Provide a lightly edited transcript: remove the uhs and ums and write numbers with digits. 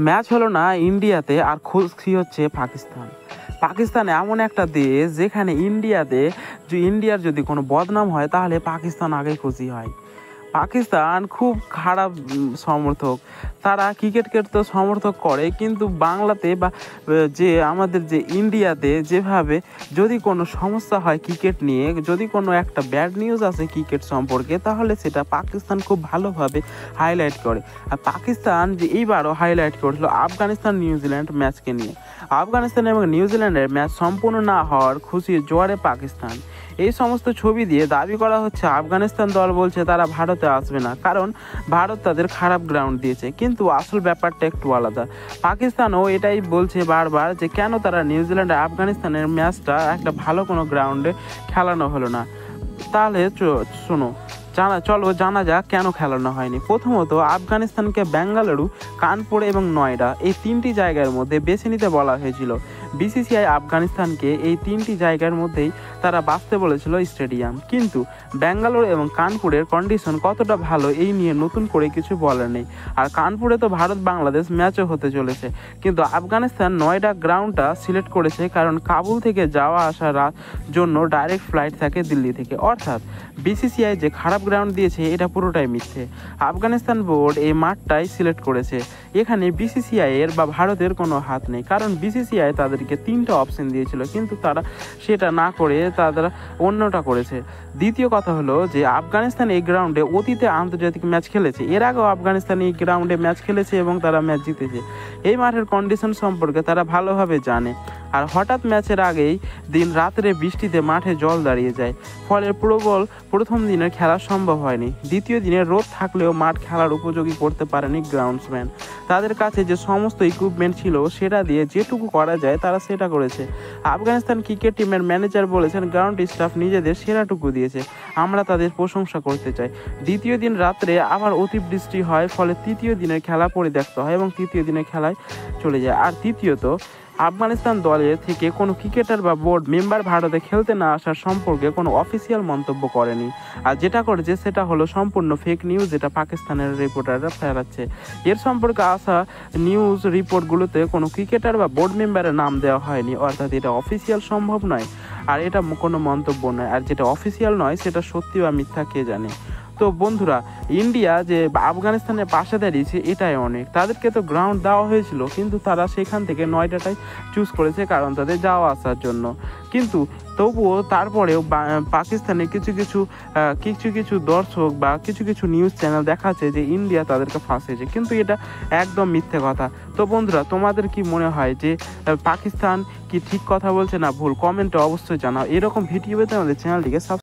Match হলো না ইন্ডিয়াতে, আর খুশি হচ্ছে পাকিস্তান। পাকিস্তান এমন একটা দেশ যেখানে ইন্ডিয়ার যদি কোনো বদনাম হয় তাহলে পাকিস্তান আগেই খুশি হয়। পাকিস্তান খুব খারাপ সমর্থক। তারা ক্রিকেটকে তো সমর্থক করে, কিন্তু বাংলাতে বা যে আমাদের যে ইন্ডিয়াতে যেভাবে যদি কোনো সমস্যা হয় ক্রিকেট নিয়ে, যদি কোনো একটা ব্যাড নিউজ আসে ক্রিকেট সম্পর্কে, তাহলে সেটা পাকিস্তান খুব ভালোভাবে হাইলাইট করে। আর পাকিস্তান যে এইবারও হাইলাইট করেছিল আফগানিস্তান নিউজিল্যান্ড ম্যাচকে নিয়ে। আফগানিস্তান এবং নিউজিল্যান্ডের ম্যাচ সম্পূর্ণ না হওয়ার খুশির জোয়ারে পাকিস্তান। এই সমস্ত ছবি দিয়ে দাবি করা হচ্ছে আফগানিস্তান দল বলছে তারা ভারতে আসবে না, কারণ ভারত তাদের খারাপ গ্রাউন্ড দিয়েছে। কিন্তু আসল ব্যাপারটা একটু আলাদা। পাকিস্তানও এটাই বলছে বারবার যে কেন তারা নিউজিল্যান্ড আর আফগানিস্তানের ম্যাচটা একটা ভালো কোনো গ্রাউন্ডে খেলানো হলো না। তাহলে চলো জানা যাক কেন খেলানো হয়নি। প্রথমত, আফগানিস্তানকে বেঙ্গালুরু, কানপুর এবং নয়ডা এই তিনটি জায়গার মধ্যে বেছে নিতে বলা হয়েছিল। বিসিসিআই আফগানিস্তানকে এই তিনটি জায়গার মধ্যেই তারা বাছতে বলেছিল স্টেডিয়াম। কিন্তু বেঙ্গালুরু এবং কানপুরের কন্ডিশন কতটা ভালো এই নিয়ে নতুন করে কিছু বলার নেই। আর কানপুরে তো ভারত বাংলাদেশ ম্যাচও হতে চলেছে। কিন্তু আফগানিস্তান নয়ডা গ্রাউন্ডটা সিলেক্ট করেছে কারণ কাবুল থেকে যাওয়া আসার জন্য ডাইরেক্ট ফ্লাইট থাকে দিল্লি থেকে। অর্থাৎ বিসিসিআই যে খারাপ গ্রাউন্ড দিয়েছে এটা পুরোটাই মিথ্যে। আফগানিস্তান বোর্ড এই মাঠটাই সিলেক্ট করেছে। এখানে বিসিসিআই এর বা ভারতের কোনো হাত নেই, কারণ বিসিসিআই তাদেরকে তিনটা অপশন দিয়েছিল, কিন্তু তারা সেটা না করে তারা অন্যটা করেছে। দ্বিতীয় কথা হলো যে আফগানিস্তান এই গ্রাউন্ডে অতীতে আন্তর্জাতিক ম্যাচ খেলেছে। এর আগেও আফগানিস্তান এই গ্রাউন্ডে ম্যাচ খেলেছে এবং তারা ম্যাচ জিতেছে। এই মাঠের কন্ডিশন সম্পর্কে তারা ভালোভাবে জানে। আর হঠাৎ ম্যাচের আগেই দিন রাত্রে বৃষ্টিতে মাঠে জল দাঁড়িয়ে যায়, ফলে প্রথম দিনের খেলা সম্ভব হয়নি। দ্বিতীয় দিনে রোদ থাকলেও মাঠ খেলার উপযোগী করতে পারেনি গ্রাউন্ডসম্যান। তাদের কাছে যে সমস্ত ইকুইপমেন্ট ছিল সেটা দিয়ে যেটুকু করা যায় তারা সেটা করেছে। আফগানিস্তান ক্রিকেট টিমের ম্যানেজার বলেছেন গ্রাউন্ড স্টাফ নিজেদের সেরাটুকু দিয়েছে, আমরা তাদের প্রশংসা করতে চাই। দ্বিতীয় দিন রাত্রে আবার অতিবৃষ্টি হয়, ফলে তৃতীয় দিনের খেলা পরিত্যক্ত হয় এবং তৃতীয় দিনের খেলায় চলে যায়। আর তৃতীয়ত, আফগানিস্তান দলের থেকে কোনো ক্রিকেটার বা বোর্ড মেম্বার ভারতে খেলতে না আসার সম্পর্কে কোনো অফিসিয়াল মন্তব্য করেনি। আর যেটা করেছে সেটা হলো সম্পূর্ণ ফেক নিউজ, যেটা পাকিস্তানের রিপোর্টাররা ফেরাচ্ছে। এর সম্পর্কে আসা নিউজ রিপোর্টগুলোতে কোনো ক্রিকেটার বা বোর্ড মেম্বারের নাম দেওয়া হয়নি, অর্থাৎ এটা অফিসিয়াল সম্ভব নয় আর এটা কোনো মন্তব্য নয়। আর যেটা অফিসিয়াল নয় সেটা সত্যি বা মিথ্যা কে জানে। তো বন্ধুরা, ইন্ডিয়া যে আফগানিস্তানের পাশে দাঁড়িয়েছে এটাই অনেক। তাদেরকে তো গ্রাউন্ড দেওয়া হয়েছিল, কিন্তু তারা সেখান থেকে নয়ডাটাই চুজ করেছে কারণ তাদের যাওয়া আসার জন্য। কিন্তু তবুও তারপরেও পাকিস্তানের কিছু দর্শক বা কিছু নিউজ চ্যানেল দেখাচ্ছে যে ইন্ডিয়া তাদেরকে ফাঁসিয়েছে, কিন্তু এটা একদম মিথ্যে কথা। তো বন্ধুরা, তোমাদের কি মনে হয় যে পাকিস্তান কি ঠিক কথা বলছে না ভুল? কমেন্টে অবশ্যই জানাও। এরকম ভিডিও পেতে আমাদের চ্যানেলটিকে